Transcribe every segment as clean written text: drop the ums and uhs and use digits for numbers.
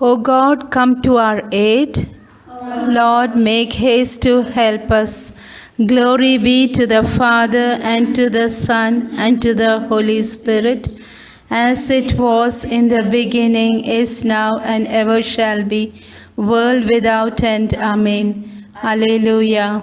O God, come to our aid. Lord, make haste to help us. Glory be to the Father, and to the Son, and to the Holy Spirit, as it was in the beginning, is now, and ever shall be, world without end. Amen. Alleluia.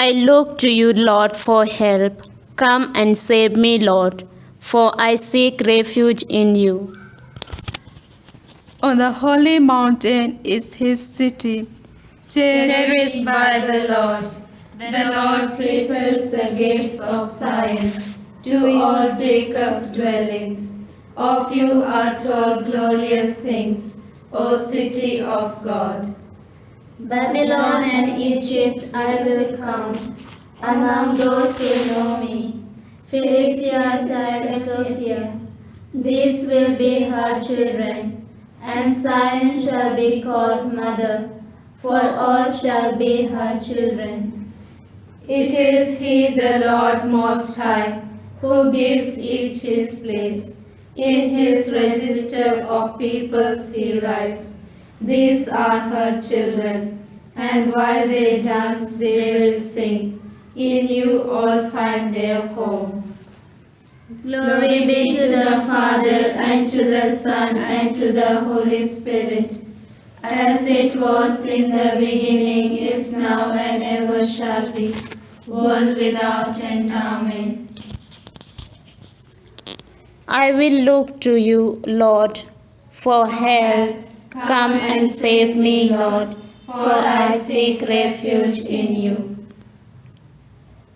I look to you, Lord, for help. Come and save me, Lord, for I seek refuge in you. On the holy mountain is his city, Cherished by the Lord. The Lord prepares the gates of Zion to all Jacob's dwellings. Of you are told glorious things, O city of God. Babylon and Egypt I will count among those who know me. Philistia, Tyre, Ethiopia, these will be her children, and Zion shall be called mother, for all shall be her children. It is He, the Lord Most High, who gives each his place. In His register of peoples He writes, these are her children, and while they dance they will sing. In you all find their home. Glory be to the Father, and to the Son, and to the Holy Spirit, As it was in the beginning, is now, and ever shall be, world without end. Amen. I will look to you, Lord, for help. Come and save me, Lord, for I seek refuge in you.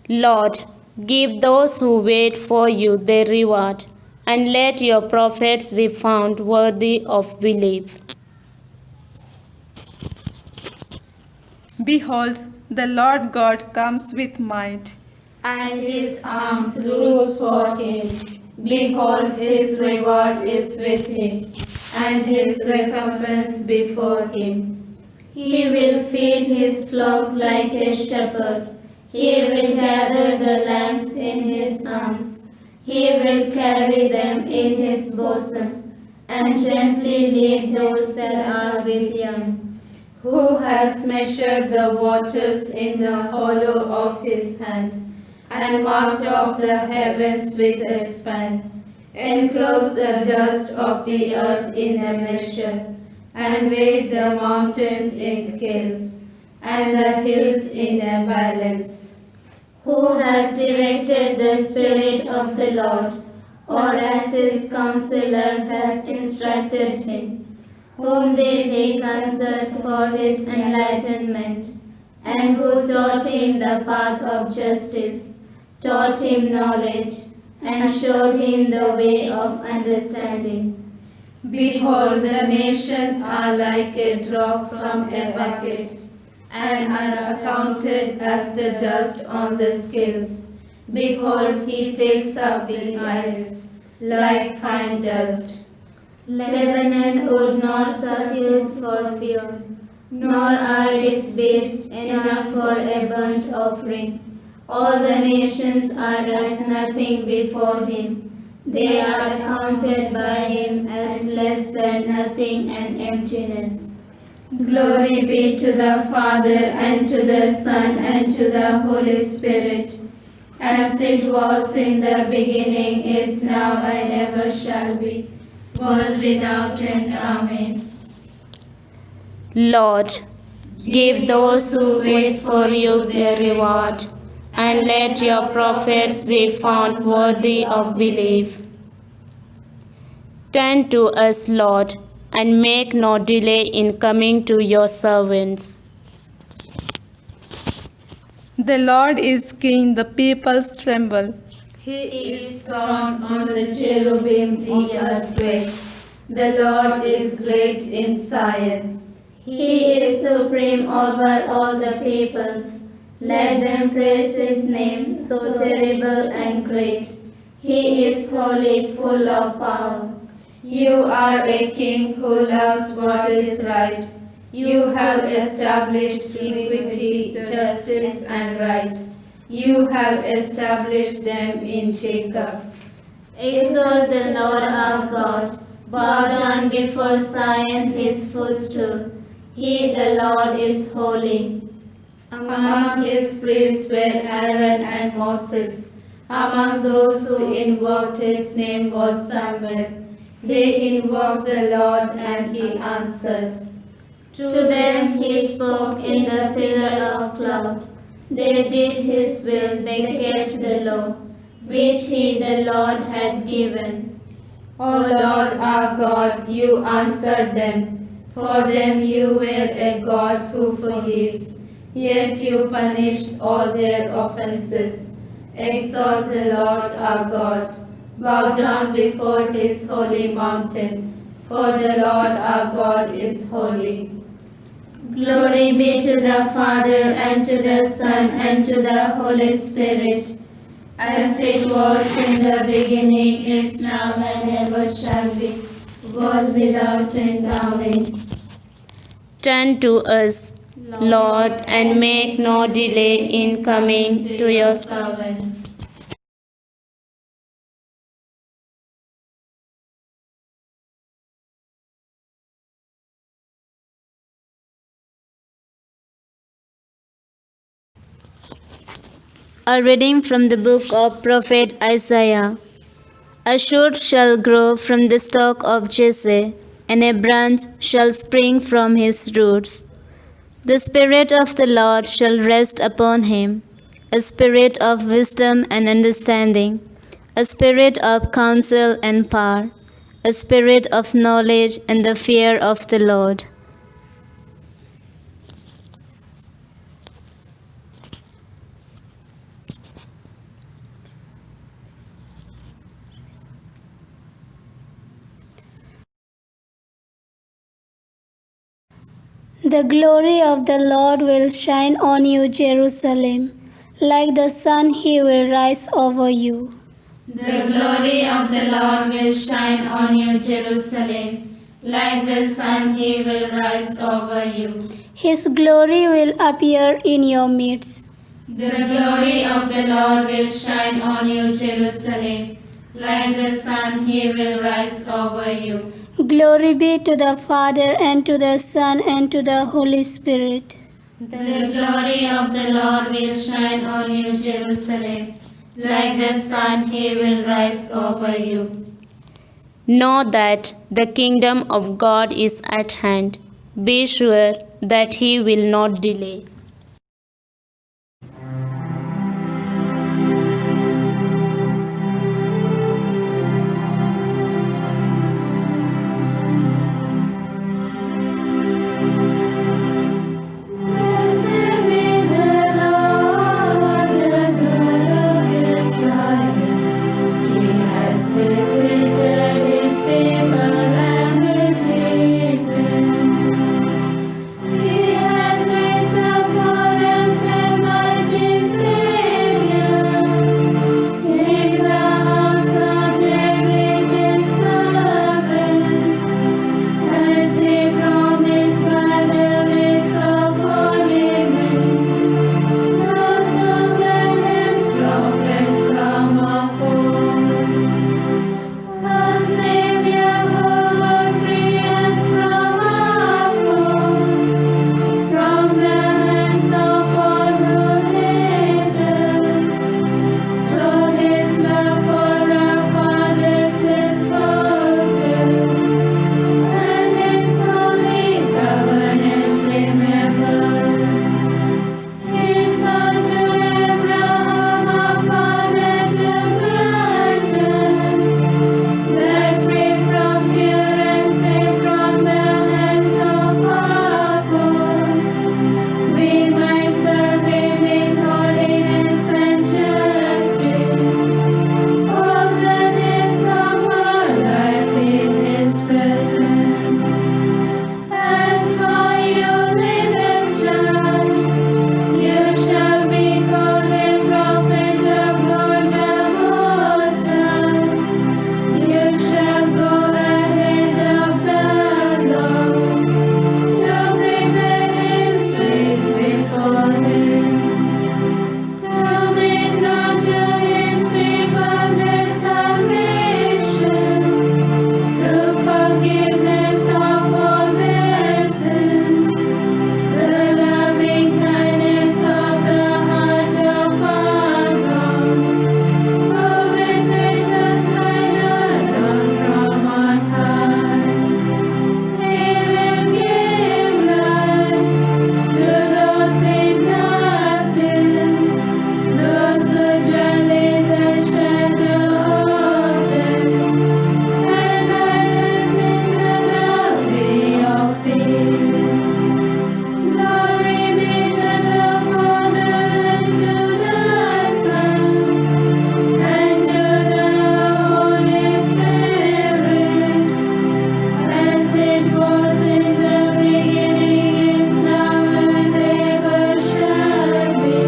Lord, give those who wait for you their reward, and let your prophets be found worthy of belief. Behold, the Lord God comes with might, And his arms rules for him. Behold, his reward is with him, and his recompense before him. He will feed his flock like a shepherd. He will gather the lambs in his arms. He will carry them in his bosom, and gently lead those that are with young. who has measured the waters in the hollow of his hand, and marked off the heavens with a span, enclosed the dust of the earth in a measure, and weighed the mountains in scales, and the hills in a balance. Who has directed the Spirit of the Lord, or as his counselor has instructed him? Whom did they consult for his enlightenment? And who taught him the path of justice, taught him knowledge, and showed him the way of understanding? Behold, the nations are like a drop from a bucket, and are accounted as the dust on the scales. Behold, he takes up the ice like fine dust. Lebanon would not suffice for fuel, nor are its beasts enough for a burnt offering. All the nations are as nothing before him. They are accounted by him as less than nothing and emptiness. Glory be to the Father, and to the Son, and to the Holy Spirit, as it was in the beginning, is now, and ever shall be, world without end. Amen. Lord, give those who wait for you their reward, and let your prophets be found worthy of belief. Turn to us, Lord, and make no delay in coming to your servants. The Lord is king, the peoples tremble. He is throned on the cherubim, the earth quakes. The Lord is great in Zion. He is supreme over all the peoples. Let them praise his name, so terrible and great. He is holy, full of power. You are a king who loves what is right. You have established equity, justice, and right. You have established them in Jacob. Exalt the Lord our God. Bow down before Zion, his footstool. He, the Lord, is holy. Among his priests were Aaron and Moses. Among those who invoked his name was Samuel. They invoked the Lord, and he answered. To them he spoke in the pillar of cloud. They did his will, they kept the law, which he, the Lord, has given. O Lord our God, you answered them. For them you were a God who forgives, yet you punished all their offenses. Exalt the Lord our God. Bow down before his holy mountain, for the Lord our God is holy. Glory be to the Father, and to the Son, and to the Holy Spirit, As it was in the beginning, is now, and ever shall be, world without end. Amen. Turn to us, Lord, and make no delay in coming to your servants. A reading from the book of Prophet Isaiah. A shoot shall grow from the stalk of Jesse, and a branch shall spring from his roots. The Spirit of the Lord shall rest upon him, a spirit of wisdom and understanding, a spirit of counsel and power, a spirit of knowledge and the fear of the Lord. The glory of the Lord will shine on you, Jerusalem. Like the sun, he will rise over you. The glory of the Lord will shine on you, Jerusalem. Like the sun, he will rise over you. His glory will appear in your midst. The glory of the Lord will shine on you, Jerusalem. Like the sun, he will rise over you. Glory be to the Father, and to the Son, and to the Holy Spirit. The glory of the Lord will shine on you, Jerusalem. Like the sun, he will rise over you. Know that the kingdom of God is at hand. Be sure that he will not delay. Blessed be the Lord, the God of Israel. He has visited his people and redeemed them. He has raised up for us a mighty Savior. In the house of David his servant, as he promised by the lips of holy men, those who were his prophets from of old. A Savior who would free us from our foes, from the hands of all who hate us. So his love for our fathers is fulfilled, and his holy covenant remembered. He saw to Abraham our father to grant us, that free from fear and safe from the hands of our foes, we might serve him in holiness and justice, all the days of our life in his presence. As for you, little child, you shall be called a prophet of God the Most High. You shall go ahead of the Lord, to prepare his ways before him, to make known to his people their salvation, through forgiveness of all their sins, the loving kindness of the heart of our God, who visits us by the dawn from on high. He will give light to those in darkness, those who dwell in the shadow of death, and guide us into the way of peace. Glory be to the Father, and to the Son, and to the Holy Spirit, as it was in the beginning, is now, and ever shall be,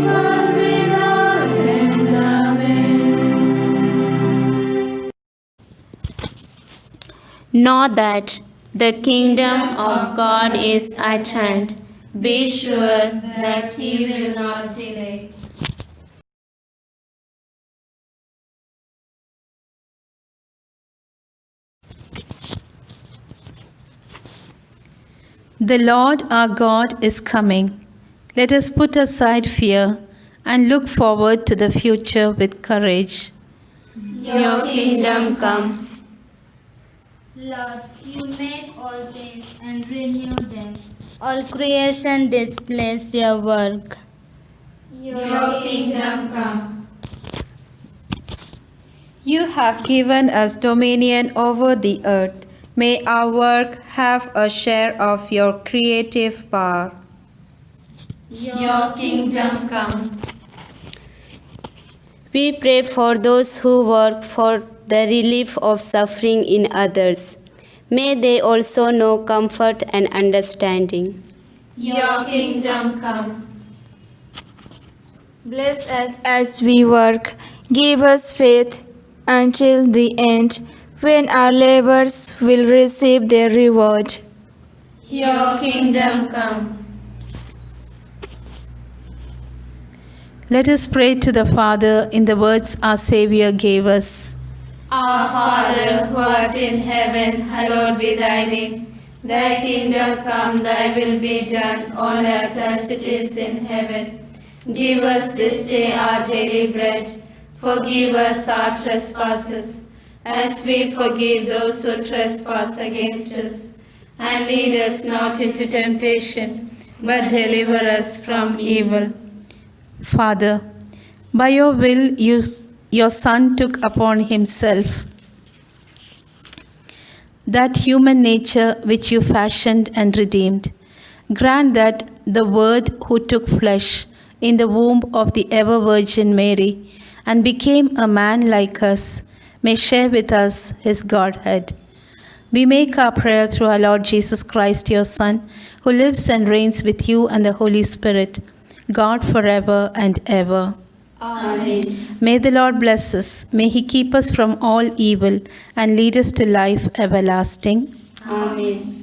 world without end. Amen. Know that the kingdom of God is at hand. Be sure That he will not delay. The Lord our God is coming. Let us put aside fear and look forward to the future with courage. Your kingdom come. Lord, you make all things and renew them. All creation displays your work. Your kingdom come. You have given us dominion over the earth. May our work have a share of your creative power. Your kingdom come. We pray for those who work for the relief of suffering in others. May they also know comfort and understanding. Your kingdom come. Bless us as we work. Give us faith until the end, when our labors will receive their reward. Your kingdom come. Let us pray to the Father in the words our Savior gave us. Our Father, who art in heaven, hallowed be thy name. Thy kingdom come, thy will be done, on earth as it is in heaven. Give us this day our daily bread. Forgive us our trespasses, as we forgive those who trespass against us. And lead us not into temptation, but deliver us from evil. Father, by your will your Son took upon himself that human nature which you fashioned and redeemed. Grant that the Word who took flesh in the womb of the ever-Virgin Mary and became a man like us may share with us his Godhead. We make our prayer through our Lord Jesus Christ, your Son, who lives and reigns with you and the Holy Spirit, God forever and ever. Amen. May the Lord bless us. May he keep us from all evil and lead us to life everlasting. Amen.